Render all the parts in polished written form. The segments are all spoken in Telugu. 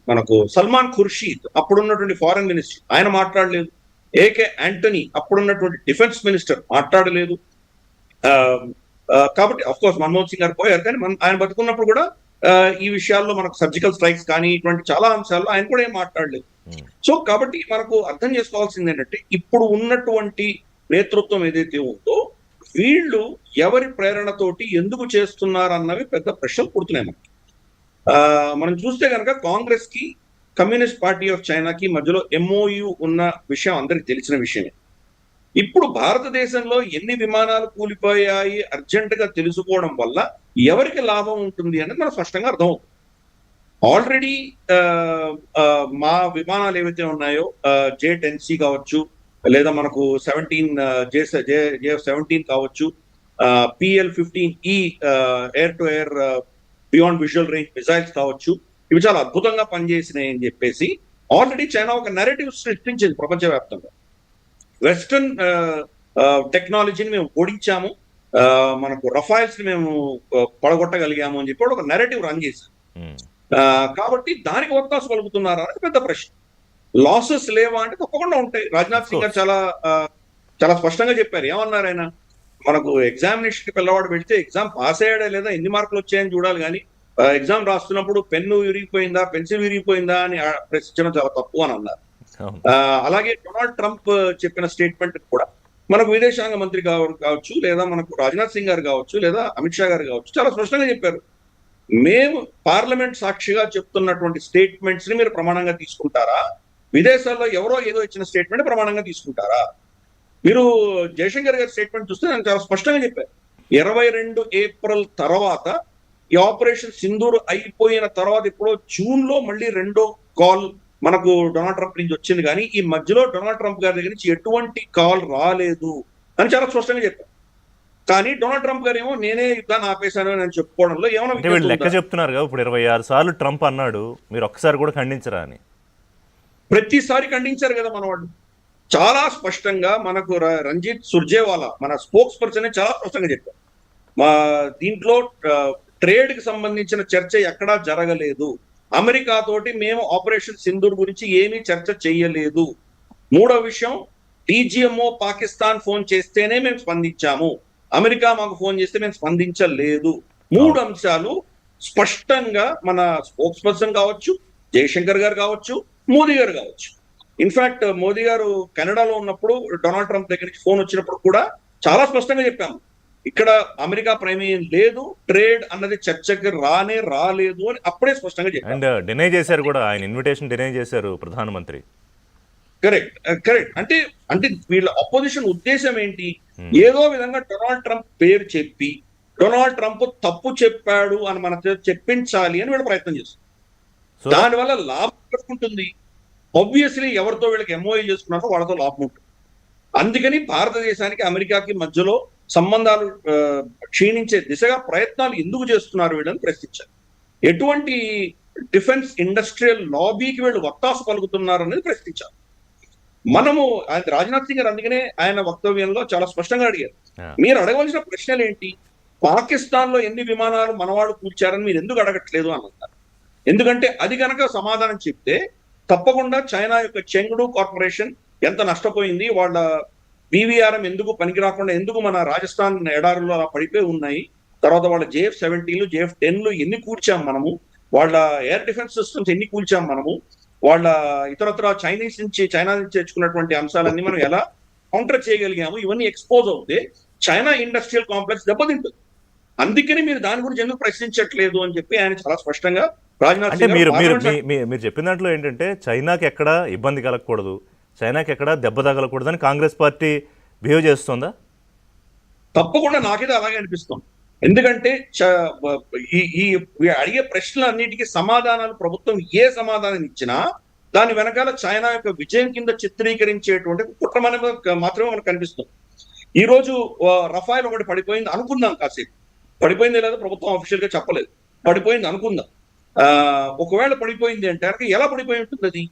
మనకు సల్మాన్ ఖుర్షీద్ అప్పుడున్నటువంటి ఫారెన్ మినిస్టర్ ఆయన మాట్లాడలేదు. ఏకే యాంటనీ అప్పుడున్నటువంటి డిఫెన్స్ మినిస్టర్ మాట్లాడలేదు. కాబట్టి అఫ్ కోర్స్ మన్మోహన్ సింగ్ గారు పోయారు, కానీ ఆయన బతుకున్నప్పుడు కూడా ఈ విషయాల్లో మనకు సర్జికల్ స్ట్రైక్స్ కానీ ఇటువంటి చాలా అంశాల్లో ఆయన కూడా ఏం మాట్లాడలేదు. సో కాబట్టి మనకు అర్థం చేసుకోవాల్సింది ఏంటంటే ఇప్పుడు ఉన్నటువంటి నేతృత్వం ఏదైతే ఉందో వీళ్ళు ఎవరి ప్రేరణతోటి ఎందుకు చేస్తున్నారు అన్నవి పెద్ద ప్రశ్నలు పుడుతున్నాయి మనకి. మనం చూస్తే కనుక కాంగ్రెస్ కి కమ్యూనిస్ట్ పార్టీ ఆఫ్ చైనాకి మధ్యలో ఎంఓయు ఉన్న విషయం అందరికి తెలిసిన విషయమే. ఇప్పుడు భారతదేశంలో ఎన్ని విమానాలు కూలిపోయాయి అర్జెంట్ గా తెలుసుకోవడం వల్ల ఎవరికి లాభం ఉంటుంది అనేది మనకు స్పష్టంగా అర్థమవుతుంది. ఆల్రెడీ మా విమానాలు ఏవైతే ఉన్నాయో J-10C కావచ్చు, లేదా మనకు 17 కావచ్చు, PL-15E air to air beyond visual range missiles కావచ్చు, ఇవి చాలా అద్భుతంగా పనిచేసినాయి అని చెప్పేసి ఆల్రెడీ చైనా ఒక నెరేటివ్ సృష్టించింది ప్రపంచవ్యాప్తంగా. వెస్టర్న్ టెక్నాలజీని మేము ఓడించాము, మనకు రఫైల్స్ ని మేము పడగొట్టగలిగాము అని చెప్పి ఒక నెరేటివ్ రన్ చేశాం. కాబట్టి దానికి ఒత్తాసు పలుకుతున్నారా అనేది పెద్ద ప్రశ్న. లాసెస్ లేవా అంటే తప్పకుండా ఉంటాయి. రాజ్నాథ్ సింగ్ గారు చాలా స్పష్టంగా చెప్పారు. ఏమన్నారు ఆయన, మనకు ఎగ్జామినేషన్ కి పిల్లవాడు పెడితే ఎగ్జామ్ పాస్ అయ్యాడా లేదా, ఎన్ని మార్కులు వచ్చాయని చూడాలి, కానీ ఎగ్జామ్ రాస్తున్నప్పుడు పెన్ను విరిగిపోయిందా, పెన్సిల్ విరిగిపోయిందా అని ప్రశ్నించడం చాలా తప్పు అని అన్నారు. అలాగే డొనాల్డ్ ట్రంప్ చెప్పిన స్టేట్మెంట్ కూడా మనకు విదేశాంగ మంత్రి కావచ్చు, లేదా మనకు రాజ్నాథ్ సింగ్ గారు కావచ్చు, లేదా అమిత్ షా గారు కావచ్చు, చాలా స్పష్టంగా చెప్పారు, మేము పార్లమెంట్ సాక్షిగా చెప్తున్నటువంటి స్టేట్మెంట్స్ ని మీరు ప్రమాణంగా తీసుకుంటారా, విదేశాల్లో ఎవరో ఏదో ఇచ్చిన స్టేట్మెంట్ ప్రమాణంగా తీసుకుంటారా? మీరు జయశంకర్ గారి స్టేట్మెంట్ చూస్తే నేను చాలా స్పష్టంగా చెప్పారు, 22 ఏప్రిల్ తర్వాత ఈ ఆపరేషన్ సింధూర్ అయిపోయిన తర్వాత ఇప్పుడు జూన్ లో మళ్ళీ రెండో కాల్ మనకు డొనాల్డ్ ట్రంప్ నుంచి వచ్చింది, కానీ ఈ మధ్యలో డొనాల్డ్ ట్రంప్ గారి దగ్గర నుంచి ఎటువంటి కాల్ రాలేదు అని చాలా స్పష్టంగా చెప్పారు. కానీ డొనాల్డ్ ట్రంప్ గారు ఏమో నేనే యుద్ధాన్ని ఆపేశాను అని చెప్పుకోవడంలో ఏమైనా లెక్క చెప్తున్నారు కదా. ఇప్పుడు 26 సార్లు ట్రంప్ అన్నాడు, మీరు ఒక్కసారి కూడా ఖండించరా అని? ప్రతిసారి ఖండించారు కదా మన వాళ్ళు. చాలా స్పష్టంగా మనకు రంజిత్ సుర్జేవాలా మన స్పోక్స్ పర్సన్ చాలా స్పష్టంగా చెప్పారు, మా దీంట్లో ట్రేడ్ కి సంబంధించిన చర్చ ఎక్కడా జరగలేదు, అమెరికా తోటి మేము ఆపరేషన్ సింధూర్ గురించి ఏమీ చర్చ చేయలేదు. మూడో విషయం, DGMO పాకిస్తాన్ ఫోన్ చేస్తేనే మేము స్పందించాము, అమెరికా మాకు ఫోన్ చేస్తే మేము స్పందించలేదు. 3 అంశాలు స్పష్టంగా మన స్పోక్స్ పర్సన్ కావచ్చు, జయశంకర్ గారు కావచ్చు, మోదీ గారు కావచ్చు. ఇన్ఫాక్ట్ మోదీ గారు కెనడాలో ఉన్నప్పుడు డొనాల్డ్ ట్రంప్ దగ్గర నుంచి ఫోన్ వచ్చినప్పుడు కూడా చాలా స్పష్టంగా చెప్పాము, ఇక్కడ అమెరికా ప్రమేయం లేదు, ట్రేడ్ అన్నది చర్చకి రాలేదు అని అప్పుడే స్పష్టంగా చెప్పారు. అండ్ డినై చేశారు కూడా, ఆయన ఇన్విటేషన్ డినై చేశారు ప్రధానమంత్రి. కరెక్ట్ అంటే వీళ్ళ అపోజిషన్ ఉద్దేశం ఏంటి, ఏదో విధంగా డొనాల్డ్ ట్రంప్ పేరు చెప్పి డొనాల్డ్ ట్రంప్ తప్పు చెప్పాడు అని మనకు చెప్పించాలి అని వీళ్ళు ప్రయత్నం చేస్తారు. దానివల్ల లాభం ఉంటుంది. ఆబ్వియస్లీ ఎవరితో వీళ్ళకి ఎంఓఏ చేసుకున్నారో వాళ్ళతో లాభం ఉంటుంది. అందుకని భారతదేశానికి అమెరికాకి మధ్యలో సంబంధాలు క్షీణించే దిశగా ప్రయత్నాలు ఎందుకు చేస్తున్నారు వీళ్ళని ప్రశ్నించారు. ఎటువంటి డిఫెన్స్ ఇండస్ట్రియల్ లాబీకి వీళ్ళు వత్తాసు పలుకుతున్నారు అనేది ప్రశ్నించారు. మనము రాజ్నాథ్ సింగ్ గారు అందుకనే ఆయన వక్తవ్యంలో చాలా స్పష్టంగా అడిగారు, మీరు అడగవలసిన ప్రశ్నలు ఏంటి, పాకిస్తాన్ లో ఎన్ని విమానాలు మనవాళ్ళు కూల్చారని మీరు ఎందుకు అడగట్లేదు అని అన్నారు. ఎందుకంటే అది కనుక సమాధానం చెప్తే తప్పకుండా చైనా యొక్క చెంగ్డు కార్పొరేషన్ ఎంత నష్టపోయింది, వాళ్ళ BVRM ఎందుకు పనికి రాకుండా ఎందుకు మన రాజస్థాన్ ఎడారుల్లో అలా పడిపోయి ఉన్నాయి, తర్వాత వాళ్ళ JF-17లు JF-10లు ఎన్ని కూల్చాం మనము, వాళ్ళ ఎయిర్ డిఫెన్స్ సిస్టమ్స్ ఎన్ని కూల్చాం మనము, వాళ్ళ ఇతరత్ర చైనా నుంచి తెచ్చుకున్నటువంటి అంశాలన్నీ మనం ఎలా కౌంటర్ చేయగలిగాము, ఇవన్నీ ఎక్స్పోజ్ అవుతే చైనా ఇండస్ట్రియల్ కాంప్లెక్స్ దెబ్బతింటుంది. అందుకని మీరు దాని గురించి ఎందుకు ప్రశ్నించట్లేదు అని చెప్పి ఆయన చాలా స్పష్టంగా రాజ్నాథ్ సింగ్ మీరు చెప్పిన దాంట్లో ఏంటంటే చైనాకి ఎక్కడ ఇబ్బంది కలగకూడదు, చైనాకి ఎక్కడ దెబ్బ తగలకూడదు అని కాంగ్రెస్ పార్టీ బిహేవ్ చేస్తుందా? తప్పకుండా నాకైతే అలాగే అనిపిస్తుంది. ఎందుకంటే ఈ అడిగే ప్రశ్నలన్నిటికీ సమాధానాలు ప్రభుత్వం ఏ సమాధానం ఇచ్చినా దాని వెనకాల చైనా యొక్క విజయం కింద చిత్రీకరించేటువంటి కుట్ర మాత్రమే మనకు కనిపిస్తుంది. ఈ రోజు రఫాయల్ ఒకటి పడిపోయింది అనుకుందాం, కాసేపు పడిపోయింది లేదా ప్రభుత్వం అఫీషియల్ గా చెప్పలేదు, పడిపోయింది అనుకుందాం. ఒకవేళ పడిపోయింది అంటే ఎలా పడిపోయి ఉంటుంది, అది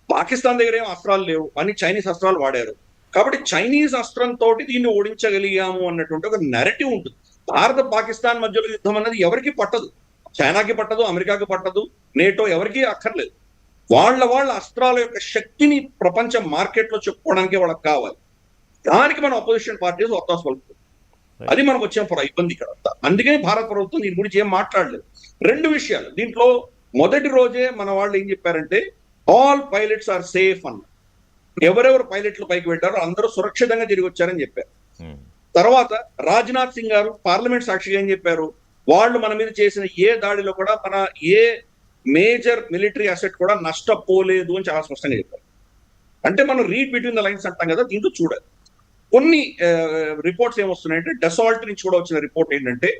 పాకిస్తాన్ దగ్గర ఏం అస్త్రాలు లేవు అని చైనీస్ అస్త్రాలు వాడారు, కాబట్టి చైనీస్ అస్త్రంతో దీన్ని ఓడించగలిగాము అన్నటువంటి ఒక నెరేటివ్ ఉంటుంది. భారత పాకిస్తాన్ మధ్యలో యుద్ధం అన్నది ఎవరికి పట్టదు. చైనాకి పట్టదు, అమెరికాకి పట్టదు, నేటో ఎవరికీ అక్కర్లేదు. వాళ్ళ అస్త్రాల యొక్క శక్తిని ప్రపంచ మార్కెట్ లో చెప్పుకోవడానికి వాళ్ళకి కావాలి. దానికి మన అపోజిషన్ పార్టీస్ ఒత్తాసు పలుకుతుంది. అది మనకు వచ్చిన ఇబ్బంది ఇక్కడ అంతా. అందుకని భారత ప్రభుత్వం దీని గురించి ఏం మాట్లాడలేదు. 2 విషయాలు దీంట్లో. మొదటి రోజే మన వాళ్ళు ఏం చెప్పారంటే ఆల్ పైలట్స్ ఆర్ సేఫ్ అన్న. ఎవరెవరు పైలట్లు పైకి పెట్టారో అందరూ సురక్షితంగా తిరిగి వచ్చారని చెప్పారు. తర్వాత రాజ్నాథ్ సింగ్ గారు పార్లమెంట్ సాక్షిగా ఏం చెప్పారు, వాళ్ళు మన మీద చేసిన ఏ దాడిలో కూడా మన ఏ మేజర్ మిలిటరీ అసెట్ కూడా నష్టపోలేదు అని చాలా స్పష్టంగా చెప్పారు. అంటే మనం రీడ్ బిట్వీన్ ద లైన్స్ అంటాం కదా, దీంట్లో చూడాలి. కొన్ని రిపోర్ట్స్ ఏమొస్తున్నాయంటే డసాల్ట్ నుంచి కూడా వచ్చిన రిపోర్ట్ ఏంటంటే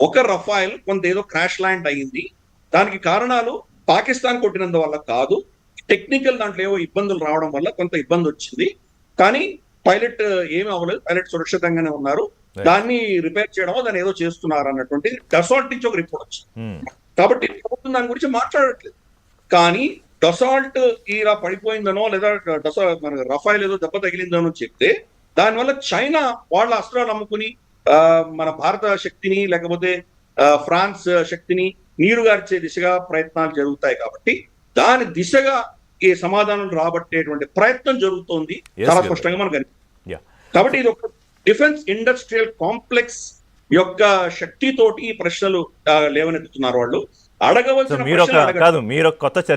ఒక రఫాయిల్ కొంత ఏదో క్రాష్ ల్యాండ్ అయ్యింది, దానికి కారణాలు పాకిస్తాన్ కొట్టినందువల్ల కాదు, టెక్నికల్ దాంట్లో ఏవో ఇబ్బందులు రావడం వల్ల కొంత ఇబ్బంది వచ్చింది, కానీ పైలట్ ఏమీ అవ్వలేదు, పైలట్ సురక్షితంగానే ఉన్నారు, దాన్ని రిపేర్ చేయడమో దాన్ని ఏదో చేస్తున్నారు అన్నటువంటి డసాల్ట్ నుంచి ఒక రిపోర్ట్ వచ్చింది. కాబట్టి ప్రభుత్వం దాని గురించి మాట్లాడట్లేదు. కానీ డసాల్ట్ ఇలా పడిపోయిందనో లేదా మన రఫాయిల్ ఏదో దెబ్బ తగిలిందనో చెప్తే దానివల్ల చైనా వాళ్ళ అస్త్రాలు అమ్ముకుని మన భారత శక్తిని లేకపోతే ఫ్రాన్స్ శక్తిని నీరుగార్చే దిశగా ప్రయత్నాలు జరుగుతాయి. కాబట్టి దాని దిశగా ఈ సమాధానం రాబట్టేటువంటి ప్రయత్నం జరుగుతోంది చాలా స్పష్టంగా మనకు కనిపిస్తుంది. కాబట్టి ఇది ఒక డిఫెన్స్ ఇండస్ట్రియల్ కాంప్లెక్స్ యొక్క శక్తితోటి ఈ ప్రశ్నలు లేవనెత్తుతున్నారు వాళ్ళు. అడగవలసిన మీరు ఒక కొత్త చర్చ